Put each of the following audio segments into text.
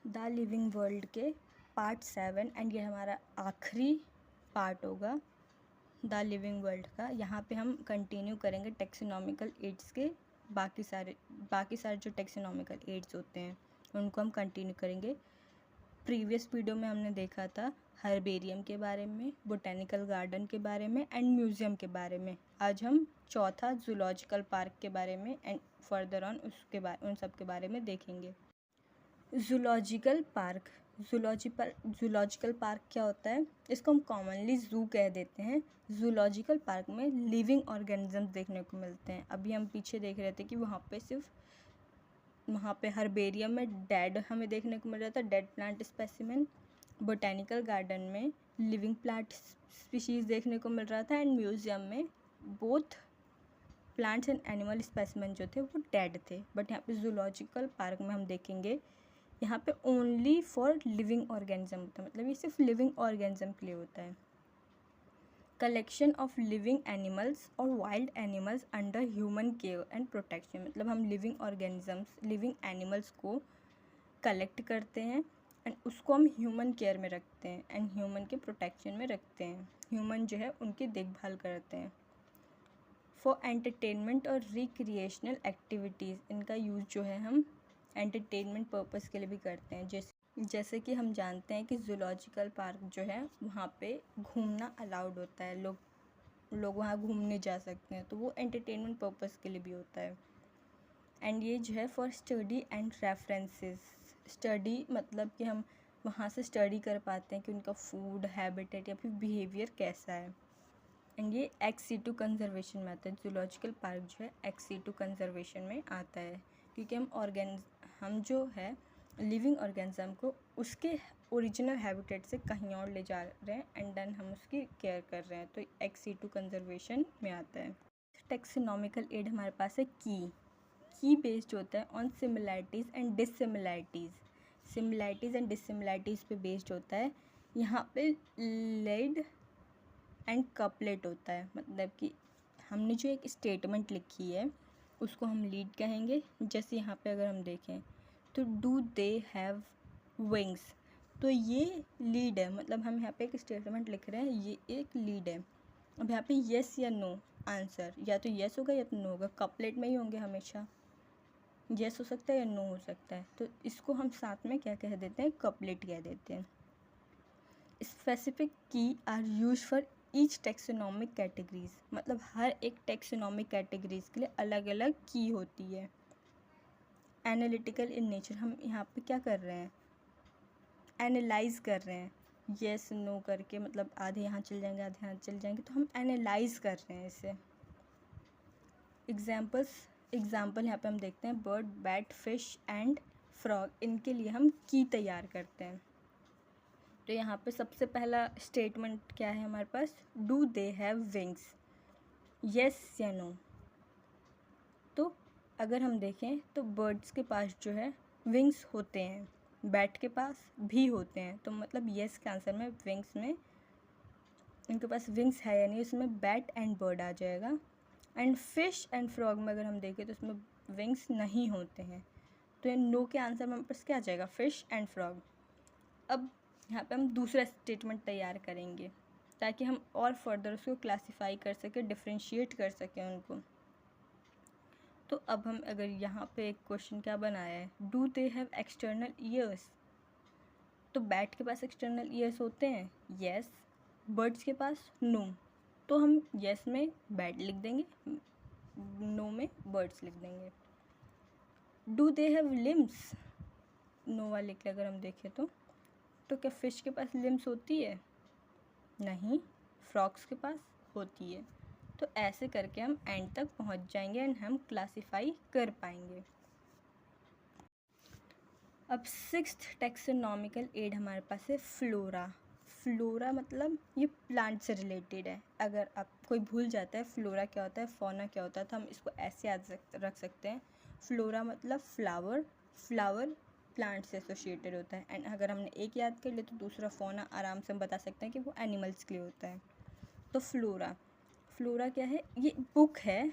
The living world के part 7 and ये हमारा आखिरी पार्ट होगा द लिविंग वर्ल्ड का। यहाँ पे हम कंटिन्यू करेंगे टैक्सोनॉमिकल एड्स के बाकी सारे जो टैक्सोनॉमिकल एड्स होते हैं उनको हम कंटिन्यू करेंगे। प्रीवियस वीडियो में हमने देखा था हर्बेरियम के बारे में, बोटेनिकल गार्डन के बारे में एंड म्यूज़ियम के बारे में। आज हम चौथा जूलॉजिकल पार्क के बारे में एंड फर्दर ऑन उन सब के बारे में देखेंगे। जूलॉजिकल पार्क जूलॉजिकल पार्क क्या होता है? इसको हम कॉमनली जू कह देते हैं। जूलॉजिकल पार्क में लिविंग ऑर्गेनिजम्स देखने को मिलते हैं। अभी हम पीछे देख रहे थे कि वहाँ पे हर्बेरियम में डेड हमें देखने को मिल रहा था, dead plant specimen. Botanical garden में लिविंग प्लांट स्पीशीज़ देखने को मिल रहा था एंड म्यूज़ियम में both plants and animal specimen जो थे वो डेड थे। बट यहाँ पे जूलॉजिकल पार्क में हम देखेंगे यहाँ पे ओनली फॉर लिविंग ऑर्गेनिज्म होता है, मतलब ये सिर्फ लिविंग ऑर्गेनिज्म के लिए होता है। कलेक्शन ऑफ लिविंग एनिमल्स और wild animals under human care and protection, मतलब हम लिविंग ऑर्गेनिजम्स लिविंग एनिमल्स को कलेक्ट करते हैं एंड उसको हम ह्यूमन केयर में रखते हैं एंड ह्यूमन के प्रोटेक्शन में रखते हैं। ह्यूमन जो है उनकी देखभाल करते हैं। फॉर एंटरटेनमेंट और रिक्रिएशनल एक्टिविटीज़, इनका यूज़ जो है हम एंटरटेनमेंट पर्पस के लिए भी करते हैं। जैसे कि हम जानते हैं कि जूलॉजिकल पार्क जो है वहाँ पे घूमना अलाउड होता है, लोग वहाँ घूमने जा सकते हैं, तो वो एंटरटेनमेंट पर्पस के लिए भी होता है। एंड ये जो है for study and references, study मतलब कि हम वहाँ से स्टडी कर पाते हैं कि उनका फूड हैबिटेट या फिर बिहेवियर कैसा है। एंड ये ex-situ conservation method, zoological park जो है ex-situ कंजर्वेशन में आता है, क्योंकि हम जो है लिविंग ऑर्गेनिज्म को उसके ओरिजिनल हैबिटेट से कहीं और ले जा रहे हैं एंड देन हम उसकी केयर कर रहे हैं, तो ex-situ कंजर्वेशन में आता है। टैक्सोनॉमिकल एड हमारे पास है की बेस्ड होता है ऑन सिमिलैरिटीज़ एंड डिससिमिलैरिटीज़ पे बेस्ड होता है। यहाँ पे लेड एंड कपलेट होता है, मतलब कि हमने जो एक स्टेटमेंट लिखी है उसको हम लीड कहेंगे। जैसे यहाँ पे अगर हम देखें तो डू दे हैव विंग्स, तो ये लीड है, मतलब हम यहाँ पे एक स्टेटमेंट लिख रहे हैं, ये एक लीड है। अब यहाँ पे येस या नो आंसर, या तो येस होगा या तो नो होगा। कपलेट में ही होंगे हमेशा, येस हो सकता है या नो हो सकता है, तो इसको हम साथ में क्या कह देते हैं? कपलेट कह देते हैं। Specific key are use for each taxonomic categories, मतलब हर एक टैक्सोनॉमिक कैटेगरीज के लिए अलग अलग की होती है। एनालिटिकल इन नेचर, हम यहाँ पे क्या कर रहे हैं? एनालाइज कर रहे हैं, येस नो करके, मतलब आधे यहाँ चल जाएंगे आधे यहाँ चल जाएंगे, तो हम एनालाइज कर रहे हैं इसे। एग्जाम्पल यहाँ पे हम देखते हैं bird, bat, fish and frog, इनके लिए हम की तैयार करते हैं। तो यहाँ पे सबसे पहला स्टेटमेंट क्या है हमारे पास? Do they have wings, yes या नो। तो अगर हम देखें तो बर्ड्स के पास जो है विंग्स होते हैं, बैट के पास भी होते हैं, तो मतलब येस के आंसर में विंग्स में इनके पास विंग्स है या नहीं, उसमें बैट एंड बर्ड आ जाएगा। एंड फिश एंड फ्रॉग में अगर हम देखें तो उसमें विंग्स नहीं होते हैं, तो नो के आंसर में हमारे पास क्या आ जाएगा? Fish and frog. अब यहाँ पे हम दूसरा स्टेटमेंट तैयार करेंगे ताकि हम और फर्दर उसको क्लासिफाई कर सकें, डिफ्रेंशिएट कर सकें उनको। तो अब हम अगर यहाँ पे एक क्वेश्चन क्या बनाया है, do they have external years, तो बैट के पास एक्सटर्नल ईयर्स होते हैं, येस। बर्ड्स के पास नो, तो हम येस में बैट लिख देंगे, नो में बर्ड्स लिख देंगे। Do they have limbs, no वाले के अगर हम देखें तो क्या फ़िश के पास लिम्स होती है? नहीं। फ्रॉग्स के पास होती है। तो ऐसे करके हम एंड तक पहुंच जाएंगे एंड हम क्लासिफाई कर पाएंगे। अब सिक्स्थ टैक्सोनॉमिकल एड हमारे पास है फ्लोरा मतलब ये प्लांट से रिलेटेड है। अगर आप कोई भूल जाता है फ्लोरा क्या होता है, फौना क्या होता है, तो हम इसको ऐसे याद रख सकते हैं। फ्लोरा मतलब फ्लावर प्लांट से एसोसिएटेड होता है, एंड अगर हमने एक याद कर लिया तो दूसरा फौना आराम से हम बता सकते हैं कि वो एनिमल्स के लिए होता है। तो फ्लोरा क्या है? ये बुक है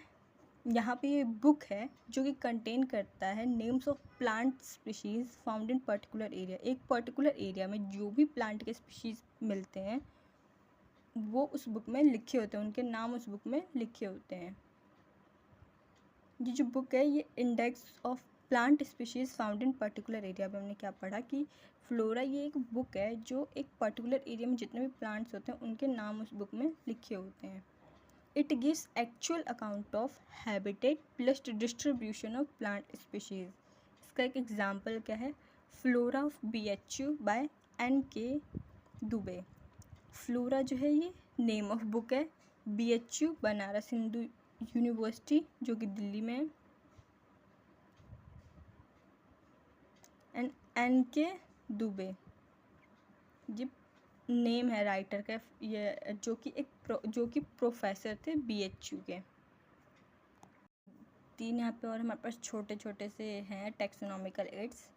यहाँ पे ये बुक है जो कि कंटेन करता है names of plant species found in particular area. एक पर्टिकुलर एरिया में जो भी प्लांट के स्पीशीज़ मिलते हैं वो उस बुक में लिखे होते हैं, उनके नाम उस बुक में लिखे होते हैं। ये जो बुक है ये index of plant species found in particular area में हमने क्या पढ़ा कि फ्लोरा ये एक बुक है जो एक पर्टिकुलर एरिया में जितने भी प्लांट्स होते हैं उनके नाम उस बुक में लिखे होते हैं। It gives actual account of habitat plus distribution of plant species. इसका एक एग्जांपल क्या है, flora of BHU by NK Dubey. Flora जो है ये नेम ऑफ बुक है, BHU बनारस हिंदू यूनिवर्सिटी जो कि दिल्ली में है, एंड NK दुबे ये नेम है राइटर का, ये जो कि प्रोफेसर थे BHU के। तीन यहाँ पे और हमारे पास छोटे छोटे से हैं taxonomical aids.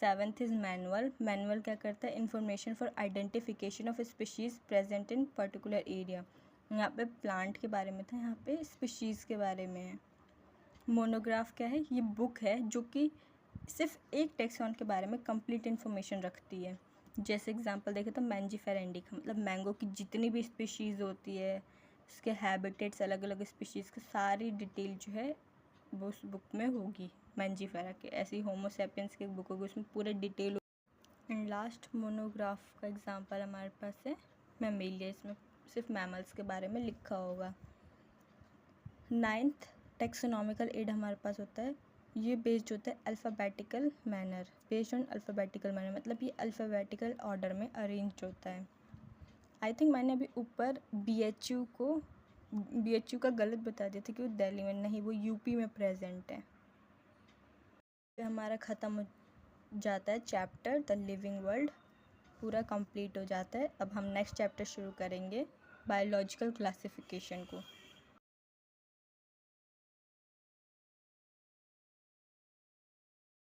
7th is manual. Manual क्या करता है, information for identification of species present in particular area. यहाँ पे प्लांट के बारे में था, यहाँ पे स्पीशीज़ के बारे में है। मोनोग्राफ क्या है, ये बुक है जो कि सिर्फ एक टेक्सॉन के बारे में कंप्लीट इन्फॉर्मेशन रखती है। जैसे एग्जांपल देखें तो मैंजीफेरा इंडिका, मतलब मैंगो की जितनी भी स्पीशीज़ होती है उसके हैबिटेट्स अलग अलग स्पीशीज़ की सारी डिटेल जो है वो उस बुक में होगी मैंजीफेरा के। ऐसी होमोसेपियंस की बुक होगी उसमें पूरे डिटेल। एंड लास्ट मोनोग्राफ का एग्जांपल हमारे पास है मैमेलिया, इसमें सिर्फ मैमल्स के बारे में लिखा होगा। 9th टेक्सोनॉमिकल एड हमारे पास होता है, ये बेस्ड होता है alphabetical manner, based on alphabetical manner, मतलब ये अल्फ़ाबेटिकल ऑर्डर में अरेंज होता है। आई थिंक मैंने अभी ऊपर BHU का गलत बता दिया था कि वो दिल्ली में नहीं, वो UP में प्रेजेंट है। हमारा ख़त्म हो जाता है चैप्टर द लिविंग वर्ल्ड, पूरा कंप्लीट हो जाता है। अब हम नेक्स्ट चैप्टर शुरू करेंगे बायोलॉजिकल क्लासिफिकेशन को।